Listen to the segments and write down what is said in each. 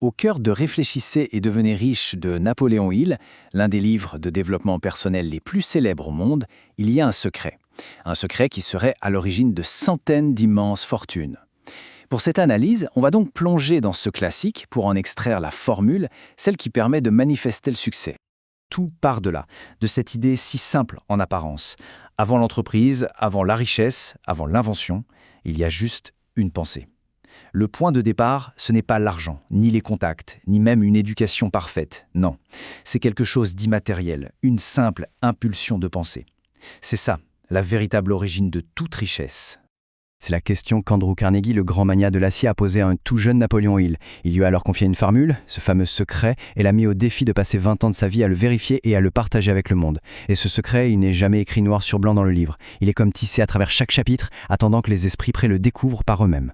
Au cœur de Réfléchissez et devenez riche de Napoléon Hill, l'un des livres de développement personnel les plus célèbres au monde, il y a un secret. Un secret qui serait à l'origine de centaines d'immenses fortunes. Pour cette analyse, on va donc plonger dans ce classique pour en extraire la formule, celle qui permet de manifester le succès. Tout part de là, de cette idée si simple en apparence. Avant l'entreprise, avant la richesse, avant l'invention, il y a juste une pensée. Le point de départ, ce n'est pas l'argent, ni les contacts, ni même une éducation parfaite. Non, c'est quelque chose d'immatériel, une simple impulsion de pensée. C'est ça, la véritable origine de toute richesse. C'est la question qu'Andrew Carnegie, le grand magnat de l'acier, a posée à un tout jeune Napoléon Hill. Il lui a alors confié une formule, ce fameux secret, et l'a mis au défi de passer 20 ans de sa vie à le vérifier et à le partager avec le monde. Et ce secret, il n'est jamais écrit noir sur blanc dans le livre. Il est comme tissé à travers chaque chapitre, attendant que les esprits prêts le découvrent par eux-mêmes.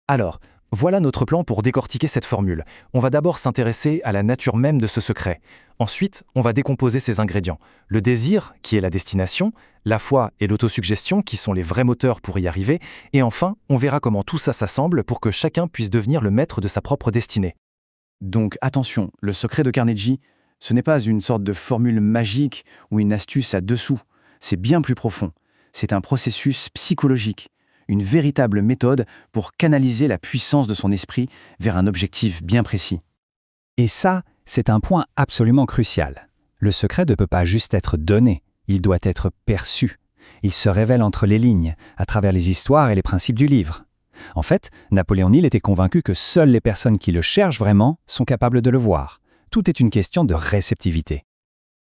Alors, voilà notre plan pour décortiquer cette formule. On va d'abord s'intéresser à la nature même de ce secret. Ensuite, on va décomposer ses ingrédients. Le désir, qui est la destination, la foi et l'autosuggestion, qui sont les vrais moteurs pour y arriver, et enfin, on verra comment tout ça s'assemble pour que chacun puisse devenir le maître de sa propre destinée. Donc attention, le secret de Carnegie, ce n'est pas une sorte de formule magique ou une astuce à dessous. C'est bien plus profond. C'est un processus psychologique. Une véritable méthode pour canaliser la puissance de son esprit vers un objectif bien précis. Et ça, c'est un point absolument crucial. Le secret ne peut pas juste être donné, il doit être perçu. Il se révèle entre les lignes, à travers les histoires et les principes du livre. En fait, Napoléon Hill était convaincu que seules les personnes qui le cherchent vraiment sont capables de le voir. Tout est une question de réceptivité.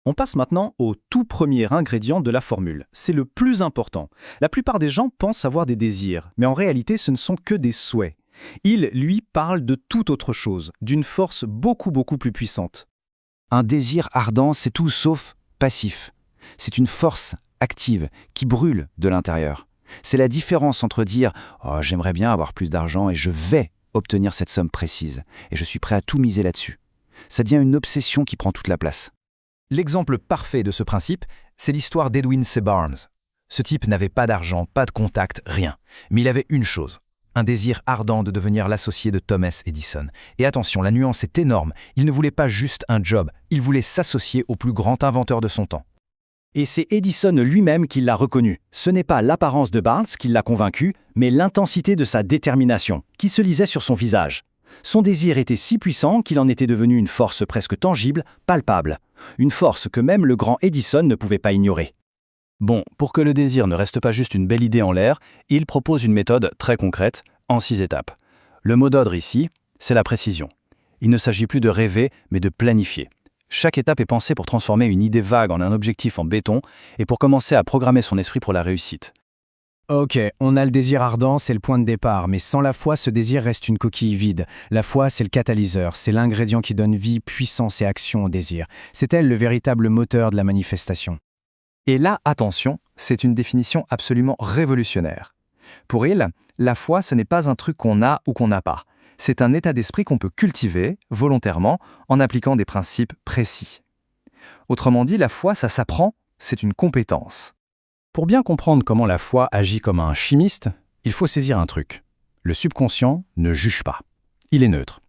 On passe maintenant au tout premier ingrédient de la formule. C'est le plus important. La plupart des gens pensent avoir des désirs, mais en réalité, ce ne sont que des souhaits. Il, lui, parle de toute autre chose, d'une force beaucoup plus puissante. Un désir ardent, c'est tout sauf passif. C'est une force active qui brûle de l'intérieur. C'est la différence entre dire « Oh, j'aimerais bien avoir plus d'argent et je vais obtenir cette somme précise et je suis prêt à tout miser là-dessus ». Ça devient une obsession qui prend toute la place. L'exemple parfait de ce principe, c'est l'histoire d'Edwin C. Barnes. Ce type n'avait pas d'argent, pas de contact, rien. Mais il avait une chose, un désir ardent de devenir l'associé de Thomas Edison. Et attention, la nuance est énorme, il ne voulait pas juste un job, il voulait s'associer au plus grand inventeur de son temps. Et c'est Edison lui-même qui l'a reconnu. Ce n'est pas l'apparence de Barnes qui l'a convaincu, mais l'intensité de sa détermination, qui se lisait sur son visage. Son désir était si puissant qu'il en était devenu une force presque tangible, palpable. Une force que même le grand Edison ne pouvait pas ignorer. Bon, pour que le désir ne reste pas juste une belle idée en l'air, il propose une méthode très concrète, en 6 étapes. Le mot d'ordre ici, c'est la précision. Il ne s'agit plus de rêver, mais de planifier. Chaque étape est pensée pour transformer une idée vague en un objectif en béton et pour commencer à programmer son esprit pour la réussite. Ok, on a le désir ardent, c'est le point de départ, mais sans la foi, ce désir reste une coquille vide. La foi, c'est le catalyseur, c'est l'ingrédient qui donne vie, puissance et action au désir. C'est elle le véritable moteur de la manifestation. Et là, attention, c'est une définition absolument révolutionnaire. Pour Hill, la foi, ce n'est pas un truc qu'on a ou qu'on n'a pas. C'est un état d'esprit qu'on peut cultiver, volontairement, en appliquant des principes précis. Autrement dit, la foi, ça s'apprend, c'est une compétence. Pour bien comprendre comment la foi agit comme un chimiste, il faut saisir un truc. Le subconscient ne juge pas. Il est neutre.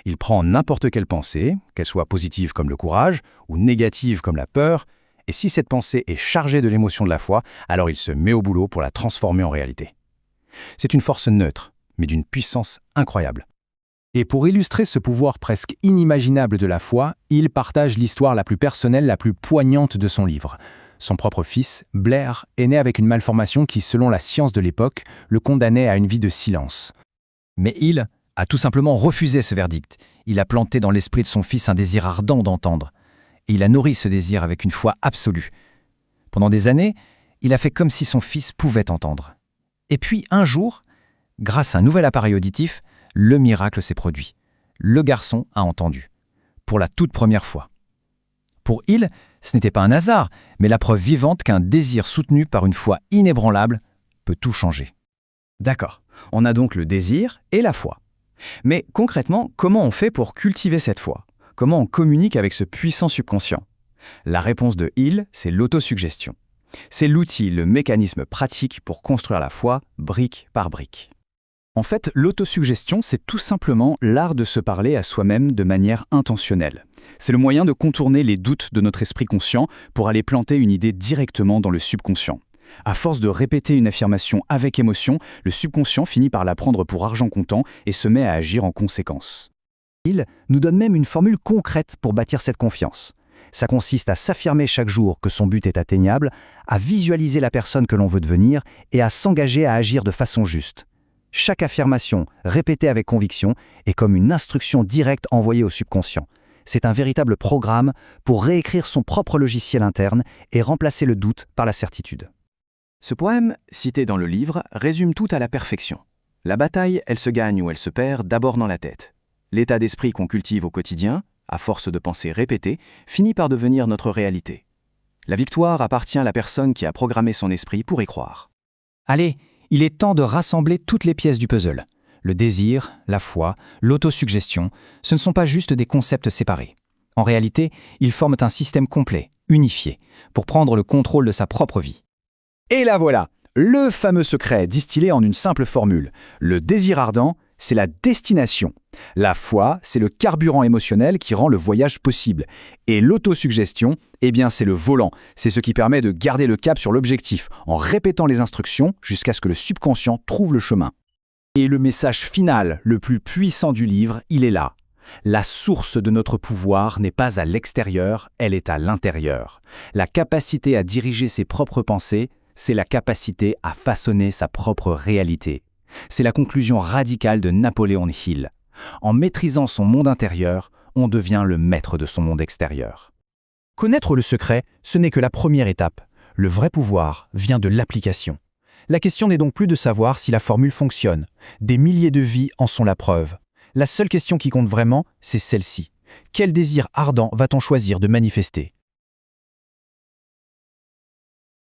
Il prend n'importe quelle pensée, qu'elle soit positive comme le courage ou négative comme la peur, et si cette pensée est chargée de l'émotion de la foi, alors il se met au boulot pour la transformer en réalité. C'est une force neutre, mais d'une puissance incroyable. Et pour illustrer ce pouvoir presque inimaginable de la foi, il partage l'histoire la plus personnelle, la plus poignante de son livre. Son propre fils, Blair, est né avec une malformation qui, selon la science de l'époque, le condamnait à une vie de silence. Mais Hill a tout simplement refusé ce verdict. Il a planté dans l'esprit de son fils un désir ardent d'entendre. Et il a nourri ce désir avec une foi absolue. Pendant des années, il a fait comme si son fils pouvait entendre. Et puis, un jour, grâce à un nouvel appareil auditif, le miracle s'est produit. Le garçon a entendu. Pour la toute première fois. Pour Hill, ce n'était pas un hasard, mais la preuve vivante qu'un désir soutenu par une foi inébranlable peut tout changer. D'accord, on a donc le désir et la foi. Mais concrètement, comment on fait pour cultiver cette foi ? Comment on communique avec ce puissant subconscient ? La réponse de Hill, c'est l'autosuggestion. C'est l'outil, le mécanisme pratique pour construire la foi brique par brique. En fait, l'autosuggestion, c'est tout simplement l'art de se parler à soi-même de manière intentionnelle. C'est le moyen de contourner les doutes de notre esprit conscient pour aller planter une idée directement dans le subconscient. À force de répéter une affirmation avec émotion, le subconscient finit par la prendre pour argent comptant et se met à agir en conséquence. Il nous donne même une formule concrète pour bâtir cette confiance. Ça consiste à s'affirmer chaque jour que son but est atteignable, à visualiser la personne que l'on veut devenir et à s'engager à agir de façon juste. Chaque affirmation, répétée avec conviction, est comme une instruction directe envoyée au subconscient. C'est un véritable programme pour réécrire son propre logiciel interne et remplacer le doute par la certitude. Ce poème, cité dans le livre, résume tout à la perfection. La bataille, elle se gagne ou elle se perd d'abord dans la tête. L'état d'esprit qu'on cultive au quotidien, à force de pensées répétées, finit par devenir notre réalité. La victoire appartient à la personne qui a programmé son esprit pour y croire. Allez, il est temps de rassembler toutes les pièces du puzzle. Le désir, la foi, l'autosuggestion, ce ne sont pas juste des concepts séparés. En réalité, ils forment un système complet, unifié, pour prendre le contrôle de sa propre vie. Et là voilà, le fameux secret distillé en une simple formule. Le désir ardent, c'est la destination. La foi, c'est le carburant émotionnel qui rend le voyage possible. Et l'autosuggestion, eh bien c'est le volant. C'est ce qui permet de garder le cap sur l'objectif, en répétant les instructions jusqu'à ce que le subconscient trouve le chemin. Et le message final, le plus puissant du livre, il est là. La source de notre pouvoir n'est pas à l'extérieur, elle est à l'intérieur. La capacité à diriger ses propres pensées, c'est la capacité à façonner sa propre réalité. C'est la conclusion radicale de Napoléon Hill. En maîtrisant son monde intérieur, on devient le maître de son monde extérieur. Connaître le secret, ce n'est que la première étape. Le vrai pouvoir vient de l'application. La question n'est donc plus de savoir si la formule fonctionne. Des milliers de vies en sont la preuve. La seule question qui compte vraiment, c'est celle-ci. Quel désir ardent va-t-on choisir de manifester ?